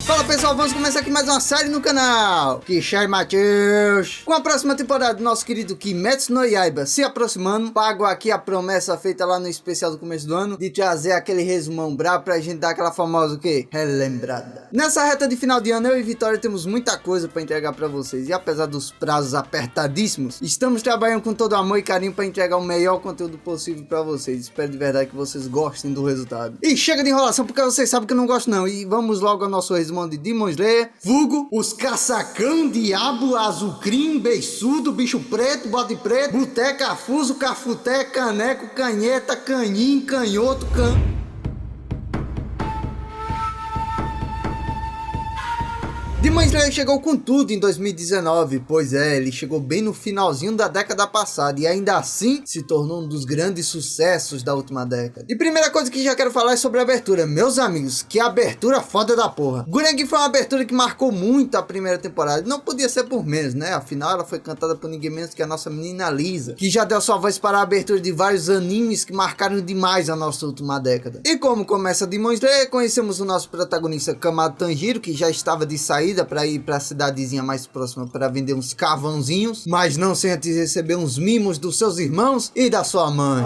Fala pessoal, vamos começar aqui mais uma série no canal Kishai Matheus. Com a próxima temporada do nosso querido Kimetsu no Yaiba se aproximando, pago aqui a promessa feita lá no especial do começo do ano de trazer aquele resumão brabo pra gente dar aquela famosa o quê? Relembrada. Nessa reta de final de ano, eu e Vitória temos muita coisa pra entregar pra vocês. E apesar dos prazos apertadíssimos, estamos trabalhando com todo amor e carinho pra entregar o melhor conteúdo possível pra vocês. Espero de verdade que vocês gostem do resultado. E chega de enrolação, porque vocês sabem que eu não gosto não. E vamos logo ao nosso resumão de Demon Slayer, vulgo os caçacão, diabo, azucrim, beiçudo, bicho preto, bode preto, boteca, fuso, cafuté, caneco, canheta, canim, canhoto, Demon Slayer chegou com tudo em 2019, pois é, ele chegou bem no finalzinho da década passada e ainda assim se tornou um dos grandes sucessos da última década. E primeira coisa que já quero falar é sobre a abertura. Meus amigos, que abertura foda da porra. Gurren foi uma abertura que marcou muito a primeira temporada, não podia ser por menos, né? Afinal ela foi cantada por ninguém menos que a nossa menina Lisa, que já deu sua voz para a abertura de vários animes que marcaram demais a nossa última década. E como começa Demon Slayer, conhecemos o nosso protagonista Kamado Tanjiro, que já estava de saída para ir para a cidadezinha mais próxima para vender uns carvãozinhos, mas não sem antes receber uns mimos dos seus irmãos e da sua mãe.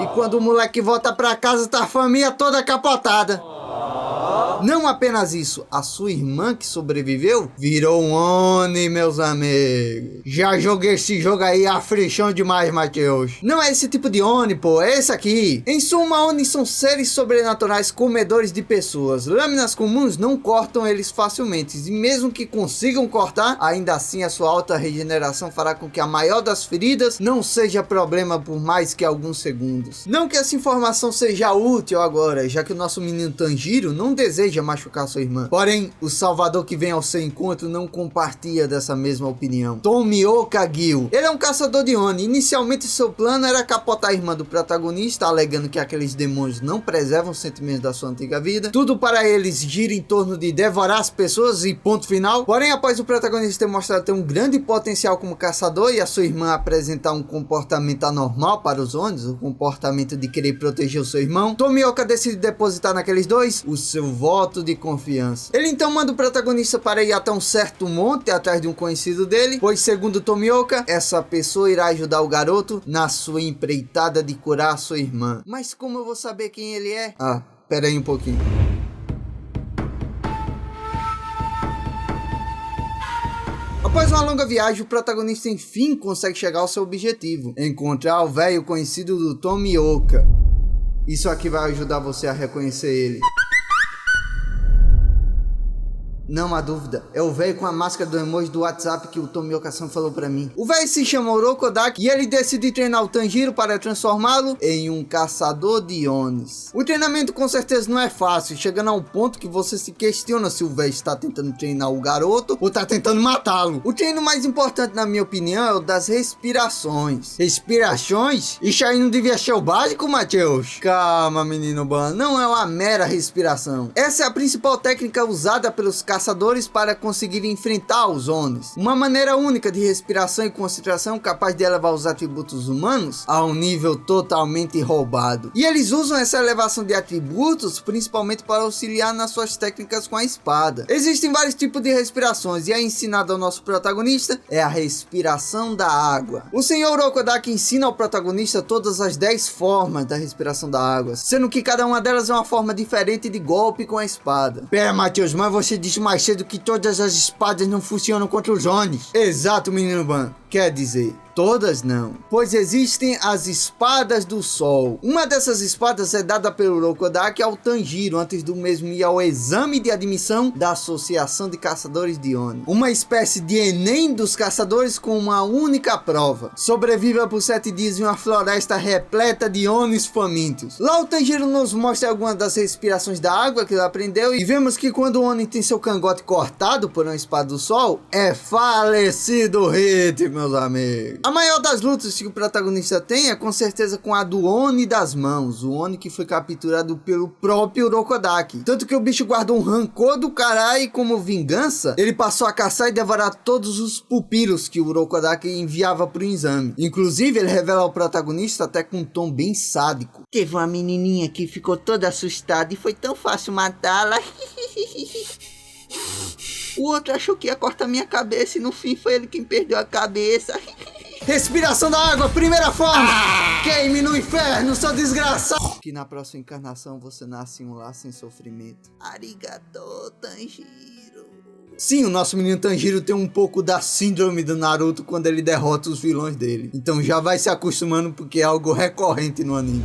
E quando o moleque volta para casa, tá a família toda capotada. Não apenas isso, a sua irmã que sobreviveu virou um Oni, meus amigos. Já joguei esse jogo aí, aflição demais, Matheus. Não é esse tipo de Oni, pô, é esse aqui. Em suma, Oni são seres sobrenaturais comedores de pessoas. Lâminas comuns não cortam eles facilmente, e mesmo que consigam cortar, ainda assim a sua alta regeneração fará com que a maior das feridas não seja problema por mais que alguns segundos. Não que essa informação seja útil agora, já que o nosso menino Tanjiro não deseja machucar sua irmã. Porém, o salvador que vem ao seu encontro não compartilha dessa mesma opinião. Tomioka Gil. Ele é um caçador de Oni. Inicialmente seu plano era capotar a irmã do protagonista, alegando que aqueles demônios não preservam os sentimentos da sua antiga vida. Tudo para eles gira em torno de devorar as pessoas e ponto final. Porém, após o protagonista ter mostrado ter um grande potencial como caçador e a sua irmã apresentar um comportamento anormal para os Onis, o comportamento de querer proteger o seu irmão, Tomioka decide depositar naqueles dois o seu voto de confiança. Ele então manda o protagonista para ir até um certo monte atrás de um conhecido dele, pois segundo Tomioka, essa pessoa irá ajudar o garoto na sua empreitada de curar a sua irmã. Mas como eu vou saber quem ele é? Ah, pera aí um pouquinho. Após uma longa viagem, o protagonista enfim consegue chegar ao seu objetivo, encontrar o velho conhecido do Tomioka. Isso aqui vai ajudar você a reconhecer ele. Não há dúvida, é o velho com a máscara do emoji do WhatsApp que o Tomioka-san falou pra mim. O velho se chama Orokodaki e ele decide treinar o Tanjiro para transformá-lo em um caçador de Onis. O treinamento com certeza não é fácil, chegando a um ponto que você se questiona se o velho está tentando treinar o garoto ou está tentando matá-lo. O treino mais importante, na minha opinião, é o das respirações. Respirações? Isso aí não devia ser o básico, Matheus? Calma, menino Ban, não é uma mera respiração. Essa é a principal técnica usada pelos caçadores para conseguir enfrentar os Onis. Uma maneira única de respiração e concentração capaz de elevar os atributos humanos a um nível totalmente roubado. E eles usam essa elevação de atributos principalmente para auxiliar nas suas técnicas com a espada. Existem vários tipos de respirações e a ensinada ao nosso protagonista é a respiração da água. O senhor Orokodaki ensina ao protagonista todas as 10 formas da respiração da água, sendo que cada uma delas é uma forma diferente de golpe com a espada. Pera, Matheus, mas você disse mais cedo que todas as espadas não funcionam contra os Onis. Exato, menino Ban. Quer dizer, todas não, pois existem as espadas do sol. Uma dessas espadas é dada pelo Orokodaki ao Tanjiro antes do mesmo ir ao exame de admissão da Associação de Caçadores de Oni. Uma espécie de Enem dos caçadores com uma única prova. Sobreviva por 7 dias em uma floresta repleta de Onis famintos. Lá o Tanjiro nos mostra algumas das respirações da água que ele aprendeu e vemos que quando o Oni tem seu cangote cortado por uma espada do sol, é falecido o ritmo, meus amigos. A maior das lutas que o protagonista tem é com certeza com a do Oni das mãos, o Oni que foi capturado pelo próprio Orokodaki. Tanto que o bicho guardou um rancor do caralho e como vingança, ele passou a caçar e devorar todos os pupilos que o Orokodaki enviava para o exame. Inclusive, ele revela ao protagonista até com um tom bem sádico. Teve uma menininha que ficou toda assustada e foi tão fácil matá-la. O outro achou que ia cortar minha cabeça e no fim foi ele quem perdeu a cabeça. Respiração da água, primeira forma. Queime no inferno, seu desgraçado. Que na próxima encarnação você nasce em um lar sem sofrimento. Arigato, Tanjiro. Sim, o nosso menino Tanjiro tem um pouco da síndrome do Naruto quando ele derrota os vilões dele. Então já vai se acostumando porque é algo recorrente no anime.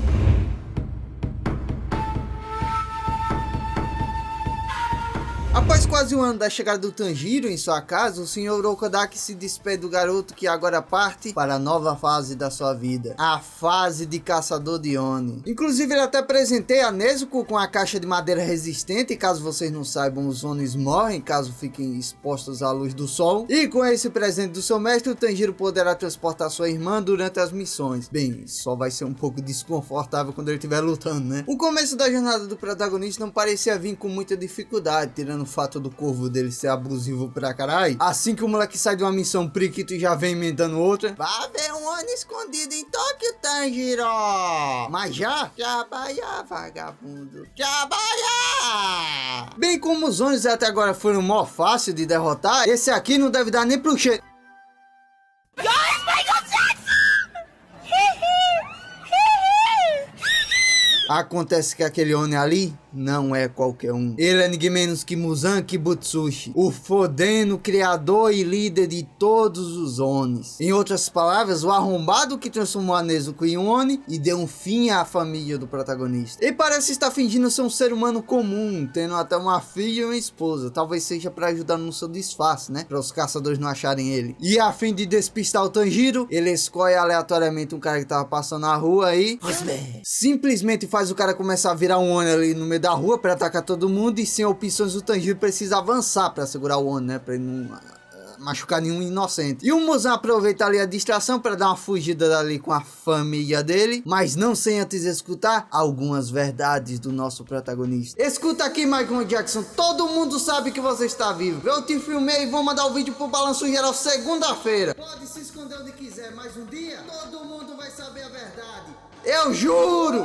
Após quase um ano da chegada do Tanjiro em sua casa, o Sr. Urokodaki se despede do garoto que agora parte para a nova fase da sua vida, a fase de caçador de Oni. Inclusive ele até presenteia a Nezuko com a caixa de madeira resistente, e caso vocês não saibam, os Onis morrem caso fiquem expostos à luz do sol. E com esse presente do seu mestre, o Tanjiro poderá transportar sua irmã durante as missões. Bem, só vai ser um pouco desconfortável quando ele estiver lutando, né? O começo da jornada do protagonista não parecia vir com muita dificuldade, tirando o fato do corvo dele ser abusivo pra caralho. Assim que o moleque sai de uma missão, Priquito já vem emendando outra. Vai ver um Oni escondido em Tóquio, Tanjiro. Mas já? Trabalhar, vagabundo. Trabalhar! Bem, como os Onis até agora foram mó fácil de derrotar, esse aqui não deve dar nem pro cheiro. Acontece que aquele Oni ali não é qualquer um. Ele é ninguém menos que Muzan Kibutsushi, o fodeno criador e líder de todos os Onis. Em outras palavras, o arrombado que transformou a Nezuko em um Oni e deu um fim à família do protagonista. Ele parece estar fingindo ser um ser humano comum, tendo até uma filha e uma esposa. Talvez seja para ajudar no seu disfarce, né? Para os caçadores não acharem ele. E a fim de despistar o Tanjiro, ele escolhe aleatoriamente um cara que tava passando na rua aí. Simplesmente faz o cara começar a virar um Oni ali no meio da rua para atacar todo mundo, e sem opções o Tanjiro precisa avançar para segurar o Oni, né? Para ele não machucar nenhum inocente. E o Muzan aproveita ali a distração para dar uma fugida dali com a família dele, mas não sem antes escutar algumas verdades do nosso protagonista. Escuta aqui, Michael Jackson, todo mundo sabe que você está vivo. Eu te filmei e vou mandar o vídeo pro Balanço Geral segunda-feira. Pode se esconder onde quiser, mas um dia todo mundo vai saber a verdade. Eu juro!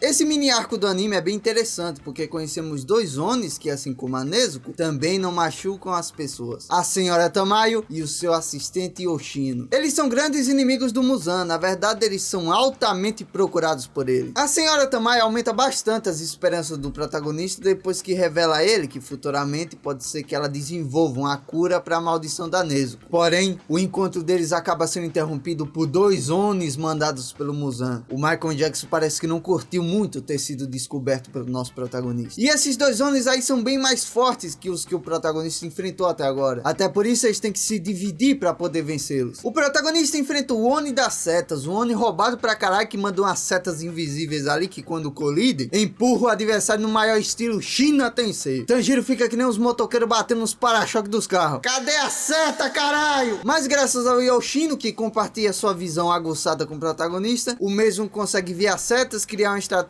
Esse mini arco do anime é bem interessante, porque conhecemos dois Onis que, assim como a Nezuko, também não machucam as pessoas. A Senhora Tamayo e o seu assistente Yoshino. Eles são grandes inimigos do Muzan, na verdade eles são altamente procurados por ele. A Senhora Tamayo aumenta bastante as esperanças do protagonista depois que revela a ele que futuramente pode ser que ela desenvolva uma cura para a maldição da Nezuko. Porém, o encontro deles acaba sendo interrompido por dois Onis mandados pelo Muzan. O Michael Jackson parece que não curtiu muito ter sido descoberto pelo nosso protagonista. E esses dois Onis aí são bem mais fortes que os que o protagonista enfrentou até agora. Até por isso eles têm que se dividir para poder vencê-los. O protagonista enfrenta o Oni das setas, um Oni roubado pra caralho que manda umas setas invisíveis ali que quando colidem, empurra o adversário no maior estilo China Tensei. Tanjiro fica que nem os motoqueiros batendo nos para-choques dos carros. Cadê a seta, caralho? Mas graças ao Yoshino, que compartilha sua visão aguçada com o protagonista, o mesmo consegue ver as setas, criar uma estratégia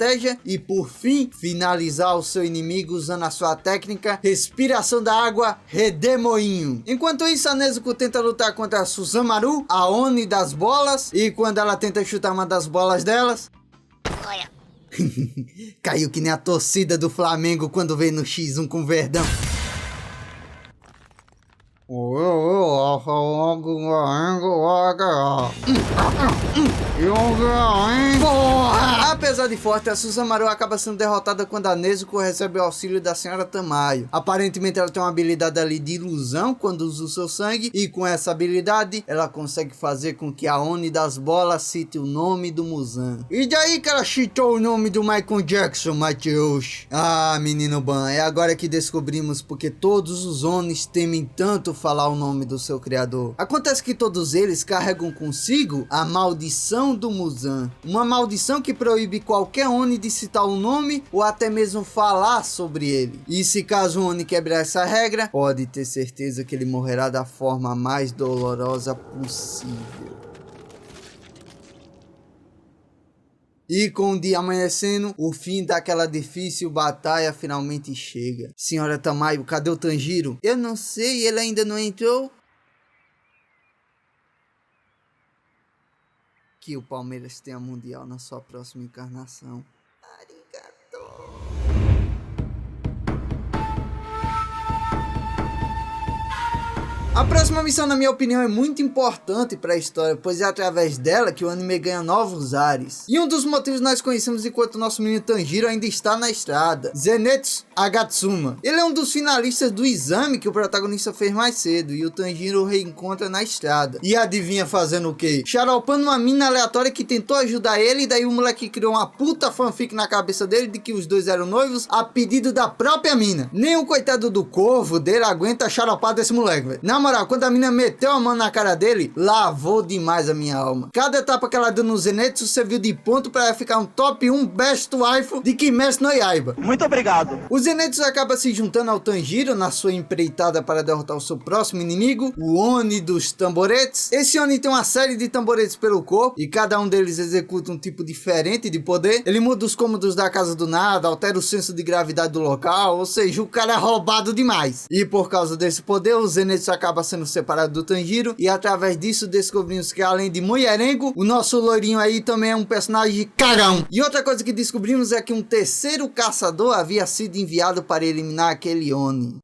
e por fim finalizar o seu inimigo usando a sua técnica respiração da água Redemoinho. Enquanto isso, a Nezuko tenta lutar contra a Susanmaru, a Oni das bolas, e quando ela tenta chutar uma das bolas delas, caiu que nem a torcida do Flamengo quando veio no X1 com o Verdão. Porra! Apesar de forte, a Susanmaru acaba sendo derrotada quando a Nezuko recebe o auxílio da Senhora Tamayo. Aparentemente ela tem uma habilidade ali de ilusão quando usa o seu sangue, e com essa habilidade ela consegue fazer com que a Oni das bolas cite o nome do Muzan. E daí que ela citou o nome do Michael Jackson, Matheus? Ah, menino Ban, é agora que descobrimos porque todos os Onis temem tanto falar o nome do seu criador. Acontece que todos eles carregam consigo a maldição do Muzan, uma maldição que proíbe qualquer Oni de citar o nome ou até mesmo falar sobre ele. E se caso o Oni quebrar essa regra, pode ter certeza que ele morrerá da forma mais dolorosa possível. E com o dia amanhecendo, o fim daquela difícil batalha finalmente chega. Senhora Tamayo, cadê o Tanjiro? Eu não sei, ele ainda não entrou. Que o Palmeiras tenha mundial na sua próxima encarnação. Arigato. A próxima missão, na minha opinião, é muito importante para a história, pois é através dela que o anime ganha novos ares. E um dos motivos nós conhecemos enquanto nosso menino Tanjiro ainda está na estrada. Zenitsu Agatsuma. Ele é um dos finalistas do exame que o protagonista fez mais cedo, e o Tanjiro o reencontra na estrada. E adivinha fazendo o quê? Xaropando uma mina aleatória que tentou ajudar ele, e daí o moleque criou uma puta fanfic na cabeça dele de que os dois eram noivos a pedido da própria mina. Nem o coitado do corvo dele aguenta a xaropada desse moleque, velho. Na moral, quando a mina meteu a mão na cara dele, lavou demais a minha alma. Cada etapa que ela deu no Zenitsu serviu de ponto para ela ficar um top 1 best waifu de Kimetsu no Yaiba. Muito obrigado. O Zenitsu acaba se juntando ao Tanjiro na sua empreitada para derrotar o seu próximo inimigo, o Oni dos Tamboretes. Esse Oni tem uma série de tamboretes pelo corpo, e cada um deles executa um tipo diferente de poder. Ele muda os cômodos da casa do nada, altera o senso de gravidade do local, ou seja, o cara é roubado demais. E por causa desse poder, o Zenitsu acaba sendo separado do Tanjiro, e através disso descobrimos que além de mulherengo, o nosso loirinho aí também é um personagem cagão. E outra coisa que descobrimos é que um terceiro caçador havia sido enviado para eliminar aquele Oni.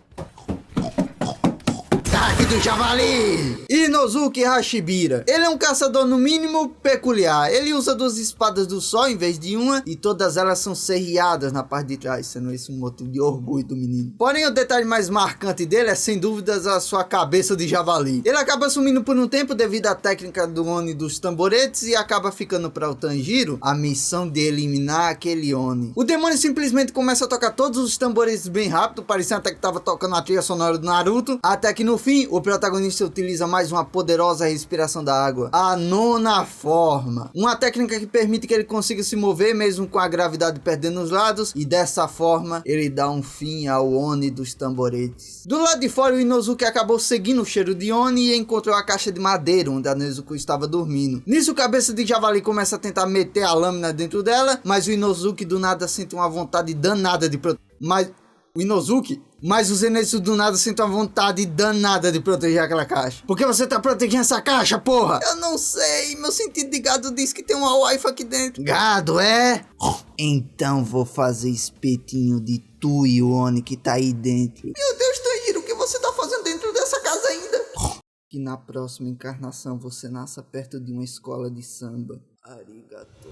Ataque do Javali! Inosuke Hashibira. Ele é um caçador no mínimo peculiar. Ele usa duas espadas do sol em vez de uma, e todas elas são serreadas na parte de trás, sendo esse um motivo de orgulho do menino. Porém, o detalhe mais marcante dele é sem dúvidas a sua cabeça de javali. Ele acaba sumindo por um tempo devido à técnica do Oni dos Tamboretes, e acaba ficando para o Tanjiro a missão de eliminar aquele Oni. O demônio simplesmente começa a tocar todos os tamboretes bem rápido, parecendo até que estava tocando a trilha sonora do Naruto, até que no fim o protagonista utiliza mais uma poderosa respiração da água, a nona forma, uma técnica que permite que ele consiga se mover mesmo com a gravidade perdendo os lados, e dessa forma ele dá um fim ao Oni dos Tamboretes. Do lado de fora, o Inosuke acabou seguindo o cheiro de Oni e encontrou a caixa de madeira onde a Nezuko estava dormindo. Nisso, o cabeça de javali começa a tentar meter a lâmina dentro dela, mas o Inosuke do nada sente uma vontade danada de Mas o Zenitsu do nada sente uma vontade danada de proteger aquela caixa. Por que você tá protegendo essa caixa, porra? Eu não sei, meu sentido de gado diz que tem uma waifu aqui dentro. Gado, é? Então vou fazer espetinho de tu e o Oni que tá aí dentro. Meu Deus, Tanjiro, o que você tá fazendo dentro dessa casa ainda? Que na próxima encarnação você nasça perto de uma escola de samba. Arigato.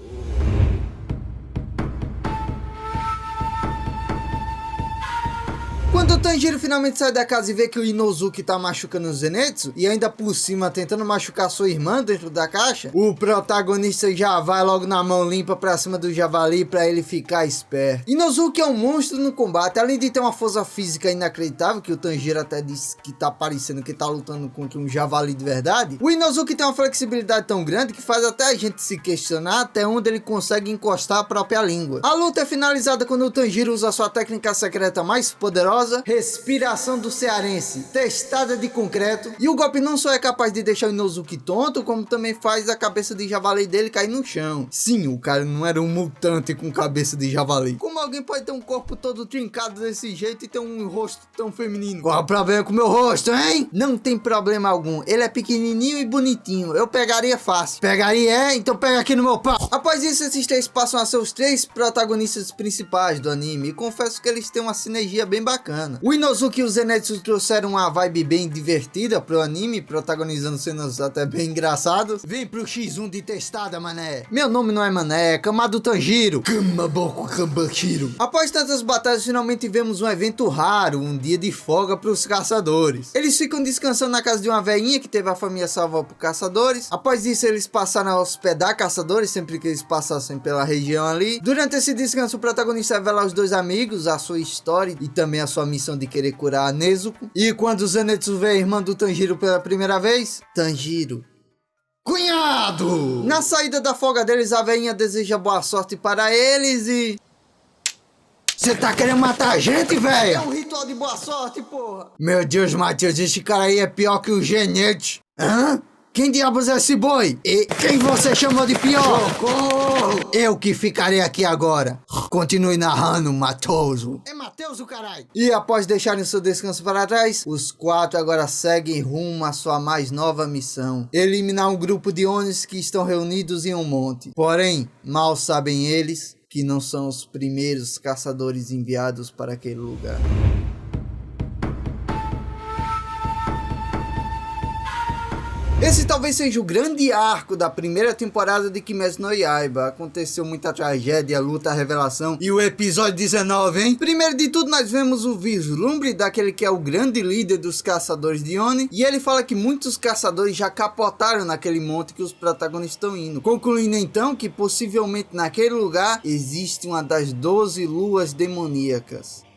Quando o Tanjiro finalmente sai da casa e vê que o Inosuke tá machucando o Zenitsu, e ainda por cima tentando machucar sua irmã dentro da caixa, o protagonista já vai logo na mão limpa pra cima do javali pra ele ficar esperto. Inosuke é um monstro no combate, além de ter uma força física inacreditável, que o Tanjiro até disse que tá parecendo que tá lutando contra um javali de verdade. O Inosuke tem uma flexibilidade tão grande que faz até a gente se questionar até onde ele consegue encostar a própria língua. A luta é finalizada quando o Tanjiro usa sua técnica secreta mais poderosa, respiração do cearense, testada de concreto, e o golpe não só é capaz de deixar o Inosuke tonto, como também faz a cabeça de javali dele cair no chão. Sim, o cara não era um mutante com cabeça de javali. Como alguém pode ter um corpo todo trincado desse jeito e ter um rosto tão feminino? Qual é o problema com o meu rosto, hein? Não tem problema algum, ele é pequenininho e bonitinho, eu pegaria fácil. Pegaria, é? Então pega aqui no meu pau. Após isso, esses três passam a ser os três protagonistas principais do anime, e confesso que eles têm uma sinergia bem bacana. O Inosuke e o Zenitsu trouxeram uma vibe bem divertida pro anime, protagonizando cenas até bem engraçadas. Vem pro X1 de testada, mané. Meu nome não é mané, é Kamado Tanjiro. Kamaboko Kambashiro. Após tantas batalhas, finalmente vemos um evento raro, um dia de folga pros caçadores. Eles ficam descansando na casa de uma velhinha que teve a família salva por caçadores. Após isso, eles passaram a hospedar caçadores sempre que eles passassem pela região ali. Durante esse descanso, o protagonista revela aos dois amigos a sua história e também a sua missão de querer curar a Nezuko. E quando o Zenitsu vê a irmã do Tanjiro pela primeira vez, Tanjiro, cunhado! Na saída da folga deles, a velhinha deseja boa sorte para eles e... Você tá querendo matar a gente, velho? É um ritual de boa sorte, porra. Meu Deus, Matheus, esse cara aí é pior que o Genete. Hã? Quem diabos é esse boi? E quem você chamou de pior? Socorro! Eu que ficarei aqui agora. Continue narrando, Matoso. É Mateus o caralho. E após deixarem seu descanso para trás, os quatro agora seguem rumo à sua mais nova missão: eliminar um grupo de Onis que estão reunidos em um monte. Porém, mal sabem eles que não são os primeiros caçadores enviados para aquele lugar. Esse talvez seja o grande arco da primeira temporada de Kimetsu no Yaiba. Aconteceu muita tragédia, luta, revelação e o episódio 19, hein? Primeiro de tudo, nós vemos o vislumbre daquele que é o grande líder dos caçadores de Oni, e ele fala que muitos caçadores já capotaram naquele monte que os protagonistas estão indo, concluindo então que possivelmente naquele lugar existe uma das 12 luas demoníacas.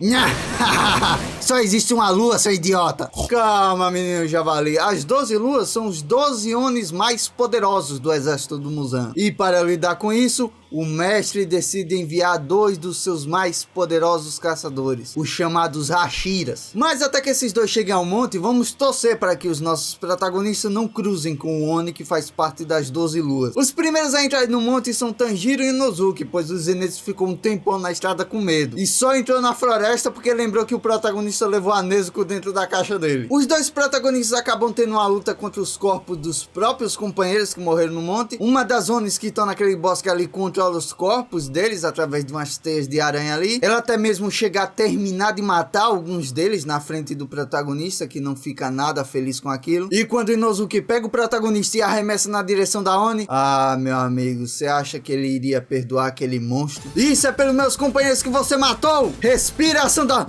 Só existe uma lua, seu idiota. Calma, menino javali. As 12 luas são os 12 Onis mais poderosos do exército do Muzan. E para lidar com isso, o mestre decide enviar 2 dos seus mais poderosos caçadores, os chamados Hashiras. Mas até que esses 2 cheguem ao monte, vamos torcer para que os nossos protagonistas não cruzem com o Oni que faz parte das 12 luas. Os primeiros a entrar no monte são Tanjiro e Inosuke, pois o Zenitsu ficou um tempão na estrada com medo, e só entrou na floresta porque lembrou que o protagonista levou a Nezuko dentro da caixa dele. Os 2 protagonistas acabam tendo uma luta contra os corpos dos próprios companheiros que morreram no monte. Uma das Onis que estão naquele bosque ali controla os corpos deles através de umas teias de aranha ali. Ela até mesmo chega a terminar de matar alguns deles na frente do protagonista, que não fica nada feliz com aquilo. E quando o Inosuke pega o protagonista e arremessa na direção da Oni, ah, meu amigo, você acha que ele iria perdoar aquele monstro? Isso é pelos meus companheiros que você matou! Respiração da...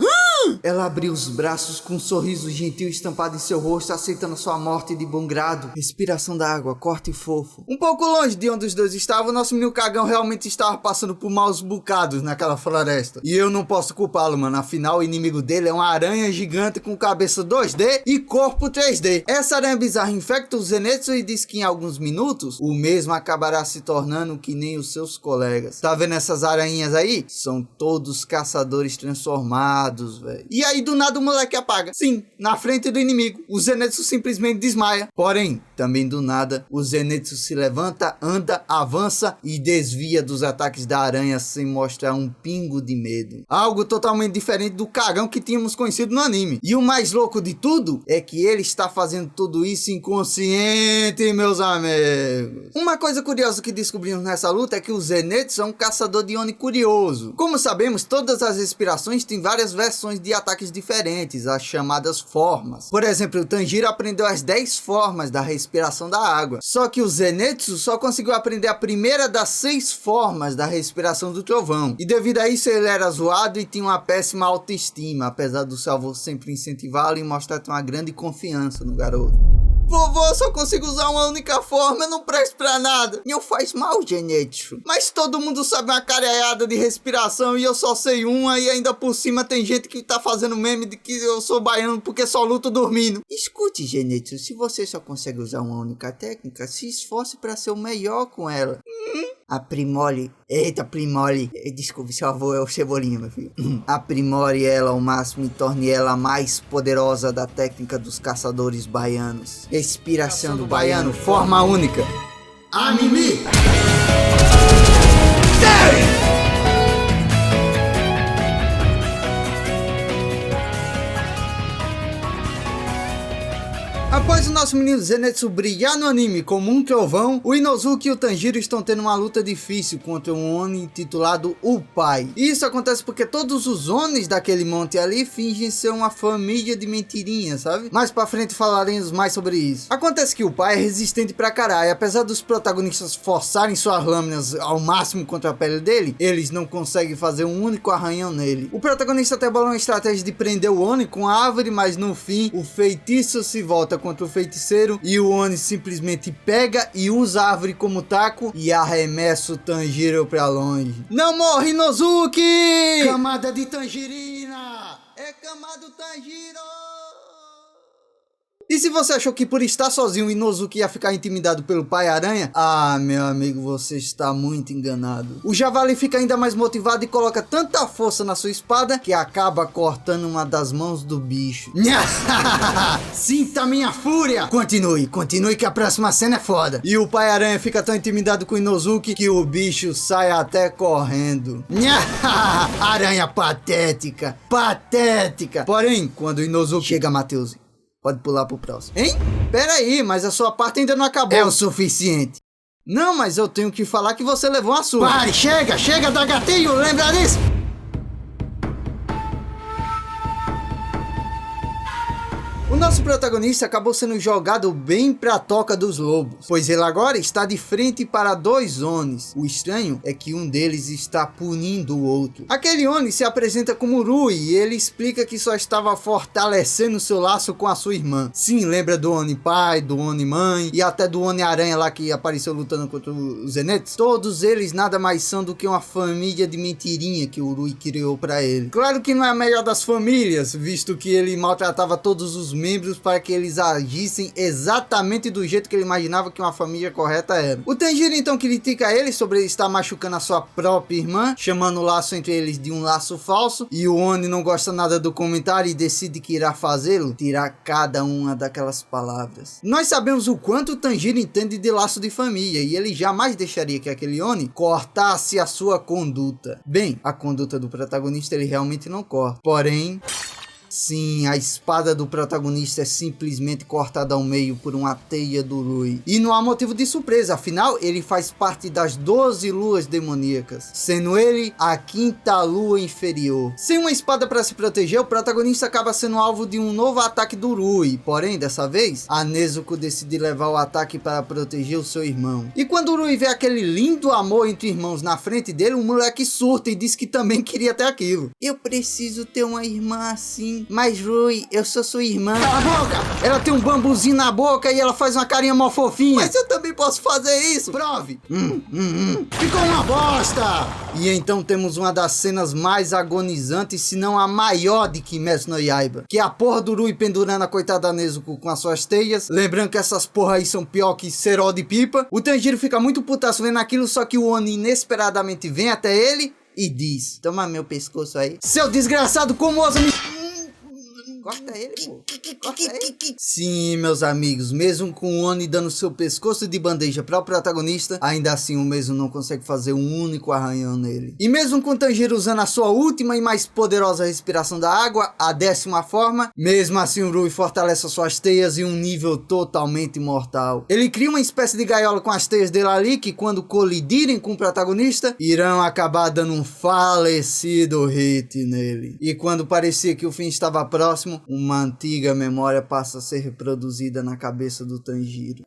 Ela abriu os braços com um sorriso gentil estampado em seu rosto, aceitando sua morte de bom grado. Respiração da água, corte e fofo. Um pouco longe de onde os 2 estavam, nosso menino cagão realmente estava passando por maus bocados naquela floresta. E eu não posso culpá-lo, mano. Afinal, o inimigo dele é uma aranha gigante com cabeça 2D e corpo 3D. Essa aranha bizarra infecta o Zenitsu e diz que em alguns minutos, o mesmo acabará se tornando que nem os seus colegas. Tá vendo essas aranhinhas aí? São todos caçadores transformados, velho. E aí do nada o moleque apaga. Sim, na frente do inimigo. O Zenitsu simplesmente desmaia. Porém, também do nada, o Zenitsu se levanta, anda, avança e desvia dos ataques da aranha sem mostrar um pingo de medo. Algo totalmente diferente do cagão que tínhamos conhecido no anime. E o mais louco de tudo é que ele está fazendo tudo isso inconsciente, meus amigos. Uma coisa curiosa que descobrimos nessa luta é que o Zenitsu é um caçador de Oni curioso. Como sabemos, todas as respirações têm várias versões de ataques diferentes, as chamadas formas. Por exemplo, o Tanjiro aprendeu as 10 formas da respiração da água. Só que o Zenitsu só conseguiu aprender a primeira das 6 formas da respiração do trovão. E devido a isso ele era zoado e tinha uma péssima autoestima, apesar do seu avô sempre incentivá-lo e mostrar ter uma grande confiança no garoto. Vovô, eu só consigo usar uma única forma, eu não presto pra nada. Não faz mal, Zenitsu. Mas todo mundo sabe uma caralhada de respiração e eu só sei uma, e ainda por cima tem gente que tá fazendo meme de que eu sou baiano porque só luto dormindo. Escute, Zenitsu, se você só consegue usar uma única técnica, se esforce pra ser o melhor com ela. Aprimore. Eita, aprimore. Desculpe, seu avô é o Cebolinha, meu filho. Aprimore ela ao máximo e torne ela a mais poderosa da técnica dos caçadores baianos. Respiração do baiano, forma única. Anime! Após o nosso menino Zenitsu brilhar no anime como um trovão, o Inosuke e o Tanjiro estão tendo uma luta difícil contra um Oni intitulado O Pai. E isso acontece porque todos os Onis daquele monte ali fingem ser uma família de mentirinhas, sabe? Mais pra frente falaremos mais sobre isso. Acontece que o Pai é resistente pra caralho, apesar dos protagonistas forçarem suas lâminas ao máximo contra a pele dele, eles não conseguem fazer um único arranhão nele. O protagonista até bolou uma estratégia de prender o Oni com a árvore, mas no fim, o feitiço se volta contra o feiticeiro e o Oni simplesmente pega e usa a árvore como taco e arremessa o Tanjiro pra longe. Não morre, Inosuke! Camada de tangerina! É camada do Tanjiro! E se você achou que por estar sozinho o Inosuke ia ficar intimidado pelo Pai Aranha, ah, meu amigo, você está muito enganado. O Javali fica ainda mais motivado e coloca tanta força na sua espada que acaba cortando uma das mãos do bicho. Sinta minha fúria! Continue que a próxima cena é foda. E o Pai Aranha fica tão intimidado com o Inosuke que o bicho sai até correndo. Aranha patética! Patética! Porém, quando o Inosuke chega, Matheus, pode pular pro próximo. Hein? Pera aí, mas a sua parte ainda não acabou. É o suficiente. Não, mas eu tenho que falar que você levou a sua. Pare, chega, dá gatinho, lembra disso? O nosso protagonista acabou sendo jogado bem pra toca dos lobos, pois ele agora está de frente para 2 Onis. O estranho é que um deles está punindo o outro. Aquele Oni se apresenta como Rui e ele explica que só estava fortalecendo seu laço com a sua irmã. Sim, lembra do Oni pai, do Oni mãe e até do Oni aranha lá que apareceu lutando contra os Zeniths. Todos eles nada mais são do que uma família de mentirinha que o Rui criou para ele. Claro que não é a melhor das famílias, visto que ele maltratava todos os membros para que eles agissem exatamente do jeito que ele imaginava que uma família correta era. O Tanjiro então critica ele sobre ele estar machucando a sua própria irmã, chamando o laço entre eles de um laço falso, e o Oni não gosta nada do comentário e decide que irá fazê-lo, tirar cada uma daquelas palavras. Nós sabemos o quanto o Tanjiro entende de laço de família, e ele jamais deixaria que aquele Oni cortasse a sua conduta. Bem, a conduta do protagonista ele realmente não corta, porém... sim, a espada do protagonista é simplesmente cortada ao meio por uma teia do Rui. E não há motivo de surpresa, afinal ele faz parte das 12 luas demoníacas, sendo ele a 5ª lua inferior. Sem uma espada para se proteger, o protagonista acaba sendo alvo de um novo ataque do Rui. Porém, dessa vez, a Nezuko decide levar o ataque para proteger o seu irmão. E quando o Rui vê aquele lindo amor entre irmãos na frente dele, o moleque surta e diz que também queria ter aquilo. Eu preciso ter uma irmã assim. Mas Rui, eu sou sua irmã. Cala a boca! Ela tem um bambuzinho na boca e ela faz uma carinha mó fofinha. Mas eu também posso fazer isso. Prove. Ficou uma bosta! E então temos uma das cenas mais agonizantes, se não a maior de Kimetsu no Yaiba, que é a porra do Rui pendurando a coitada Nezuko com as suas teias. Lembrando que essas porra aí são pior que cerol de pipa. O Tanjiro fica muito putaço vendo aquilo, só que o Oni inesperadamente vem até ele e diz: toma meu pescoço aí. Seu desgraçado, como ousa me... corta ele, pô. Corta ele. Sim, meus amigos, mesmo com o Oni dando seu pescoço de bandeja para o protagonista, ainda assim o mesmo não consegue fazer um único arranhão nele. E mesmo com o Tanjiro usando a sua última e mais poderosa respiração da água, a 10ª forma, mesmo assim o Rui fortalece as suas teias em um nível totalmente mortal. Ele cria uma espécie de gaiola com as teias dele ali, que quando colidirem com o protagonista, irão acabar dando um falecido hit nele. E quando parecia que o fim estava próximo, uma antiga memória passa a ser reproduzida na cabeça do Tanjiro.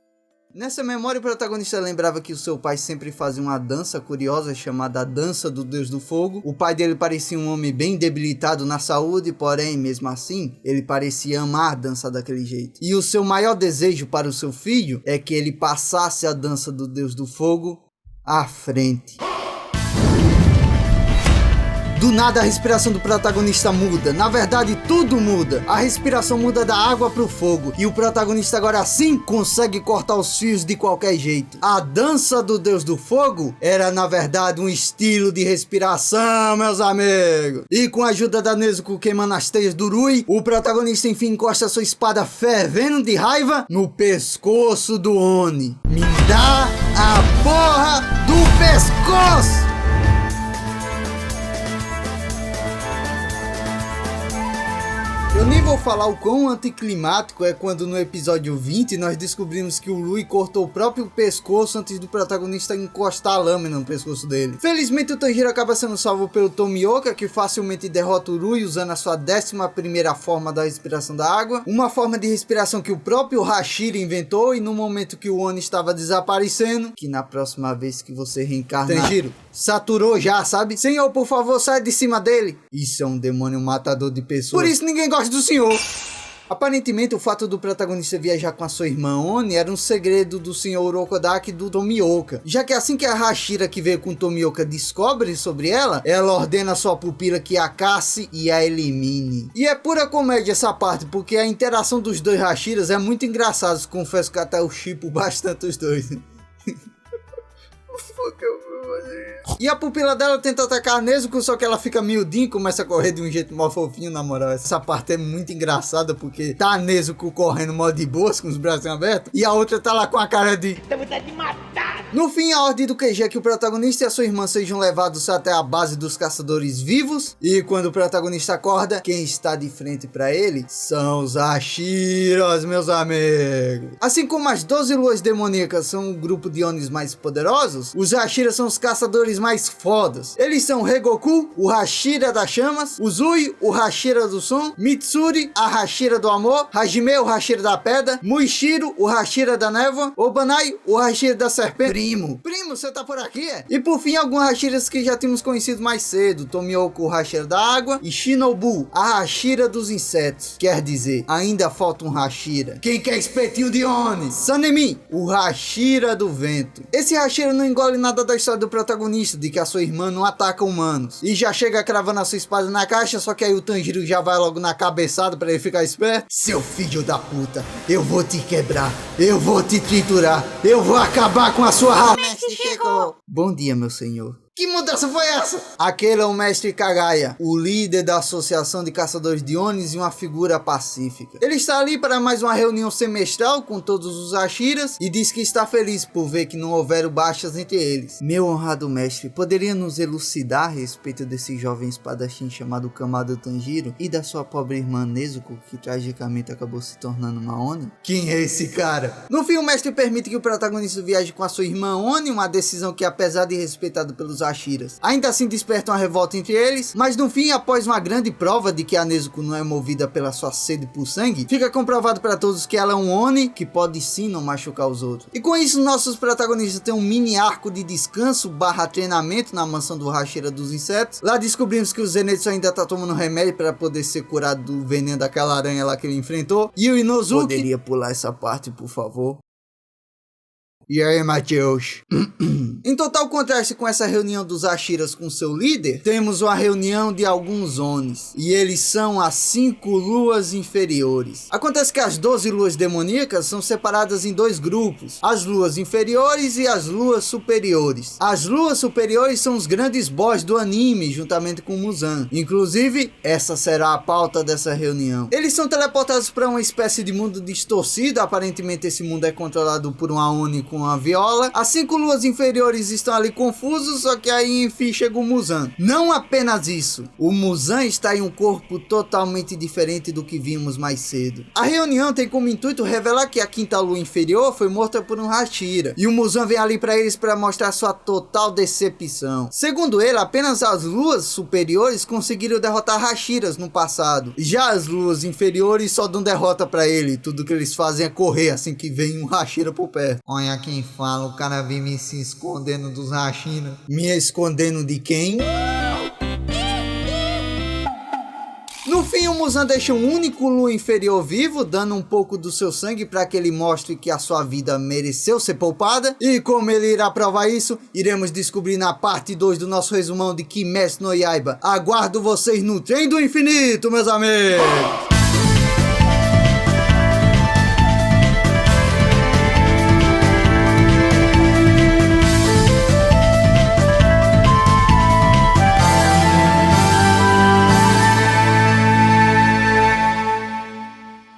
Nessa memória, o protagonista lembrava que o seu pai sempre fazia uma dança curiosa chamada Dança do Deus do Fogo. O pai dele parecia um homem bem debilitado na saúde, porém, mesmo assim, ele parecia amar a dança daquele jeito. E o seu maior desejo para o seu filho é que ele passasse a Dança do Deus do Fogo à frente. Do nada a respiração do protagonista muda. Na verdade, tudo muda. A respiração muda da água pro fogo. E o protagonista agora sim consegue cortar os fios de qualquer jeito. A dança do Deus do Fogo era na verdade um estilo de respiração, meus amigos. E com a ajuda da Nezuko queimando as teias do Rui, o protagonista enfim encosta sua espada fervendo de raiva no pescoço do Oni. Me dá a porra do pescoço! Eu nem vou falar o quão anticlimático é quando no episódio 20 nós descobrimos que o Rui cortou o próprio pescoço antes do protagonista encostar a lâmina no pescoço dele. Felizmente o Tanjiro acaba sendo salvo pelo Tomioka, que facilmente derrota o Rui usando a sua 11ª forma da respiração da água. Uma forma de respiração que o próprio Hashira inventou e no momento que o Oni estava desaparecendo, que na próxima vez que você reencarnar... Tanjiro, saturou já, sabe? Senhor, por favor, sai de cima dele. Isso é um demônio matador de pessoas. Por isso ninguém gosta do senhor. Aparentemente o fato do protagonista viajar com a sua irmã Oni era um segredo do senhor Urokodaki do Tomioka, já que assim que a Hashira que veio com Tomioka descobre sobre ela, ela ordena a sua pupila que a casse e a elimine. E é pura comédia essa parte, porque a interação dos dois Hashiras é muito engraçada. Confesso que até eu shippo bastante os dois. E a pupila dela tenta atacar a Nezuko, só que ela fica miudinha e começa a correr de um jeito mó fofinho, na moral. Essa parte é muito engraçada, porque tá a Nezuko correndo mó de boas, com os braços abertos, e a outra tá lá com a cara de... dá vontade de matar! No fim, a ordem do QG é que o protagonista e a sua irmã sejam levados até a base dos caçadores vivos, e quando o protagonista acorda, quem está de frente para ele são os Hashiras, meus amigos. Assim como as 12 luas demoníacas são o grupo de Onis mais poderosos, os Hashiras são os caçadores mais fodas. Eles são Rengoku, o Hashira das chamas, Uzui, o Hashira do som, Mitsuri, a Hashira do amor, Hajime, o Hashira da pedra, Muishiro, o Hashira da névoa, Obanai, o Hashira da serpente. Primo, você tá por aqui, é? E por fim, alguns Hashiras que já tínhamos conhecido mais cedo, Tomioka, o Hashira da água, e Shinobu, a Hashira dos insetos. Quer dizer, ainda falta um Hashira. Quem quer espetinho de Oni? Sanemi, o Hashira do vento. Esse Hashira não engole nada da história do protagonista, de que a sua irmã não ataca humanos, e já chega cravando a sua espada na caixa, só que aí o Tanjiro já vai logo na cabeçada pra ele ficar esperto. Seu filho da puta, eu vou te quebrar, eu vou te triturar, eu vou acabar com a sua raça. Mestre chegou. Bom dia, meu senhor. Que mudança foi essa? Aquele é o Mestre Kagaya, o líder da Associação de Caçadores de Onis e uma figura pacífica. Ele está ali para mais uma reunião semestral com todos os Hashiras e diz que está feliz por ver que não houveram baixas entre eles. Meu honrado mestre, poderia nos elucidar a respeito desse jovem espadachim chamado Kamado Tanjiro e da sua pobre irmã Nezuko, que tragicamente acabou se tornando uma Oni? Quem é esse cara? No fim, o mestre permite que o protagonista viaje com a sua irmã Oni, uma decisão que, apesar de respeitada pelos Hashiras, ainda assim desperta uma revolta entre eles, mas no fim, após uma grande prova de que a Nezuko não é movida pela sua sede por sangue, fica comprovado para todos que ela é um Oni que pode sim não machucar os outros. E com isso, nossos protagonistas têm um mini arco de descanso / treinamento na mansão do Hashira dos insetos. Lá descobrimos que o Zenitsu ainda tá tomando remédio para poder ser curado do veneno daquela aranha lá que ele enfrentou, e o Inosuke... Poderia pular essa parte, por favor? E aí, Matheus? Em total contraste com essa reunião dos Hashiras com seu líder, temos uma reunião de alguns Onis, e eles são as 5 luas inferiores. Acontece que as 12 luas demoníacas são separadas em 2 grupos, as luas inferiores e as luas superiores. As luas superiores são os grandes boss do anime, juntamente com Muzan. Inclusive, essa será a pauta dessa reunião. Eles são teleportados para uma espécie de mundo distorcido, aparentemente esse mundo é controlado por uma Oni com uma viola. As 5 luas inferiores estão ali confusos, só que aí enfim chega o Muzan. Não apenas isso, o Muzan está em um corpo totalmente diferente do que vimos mais cedo. A reunião tem como intuito revelar que a 5ª lua inferior foi morta por um Hashira, e o Muzan vem ali para eles para mostrar sua total decepção. Segundo ele, apenas as luas superiores conseguiram derrotar Hashiras no passado, já as luas inferiores só dão derrota para ele, tudo que eles fazem é correr assim que vem um Hashira por perto. Olha quem fala, o cara vem me se escondendo dos Hashira. Me escondendo de quem? No fim, o Muzan deixa um único lua inferior vivo, dando um pouco do seu sangue para que ele mostre que a sua vida mereceu ser poupada. E como ele irá provar isso, iremos descobrir na parte 2 do nosso resumão de Kimetsu no Yaiba. Aguardo vocês no Trem do Infinito, meus amigos!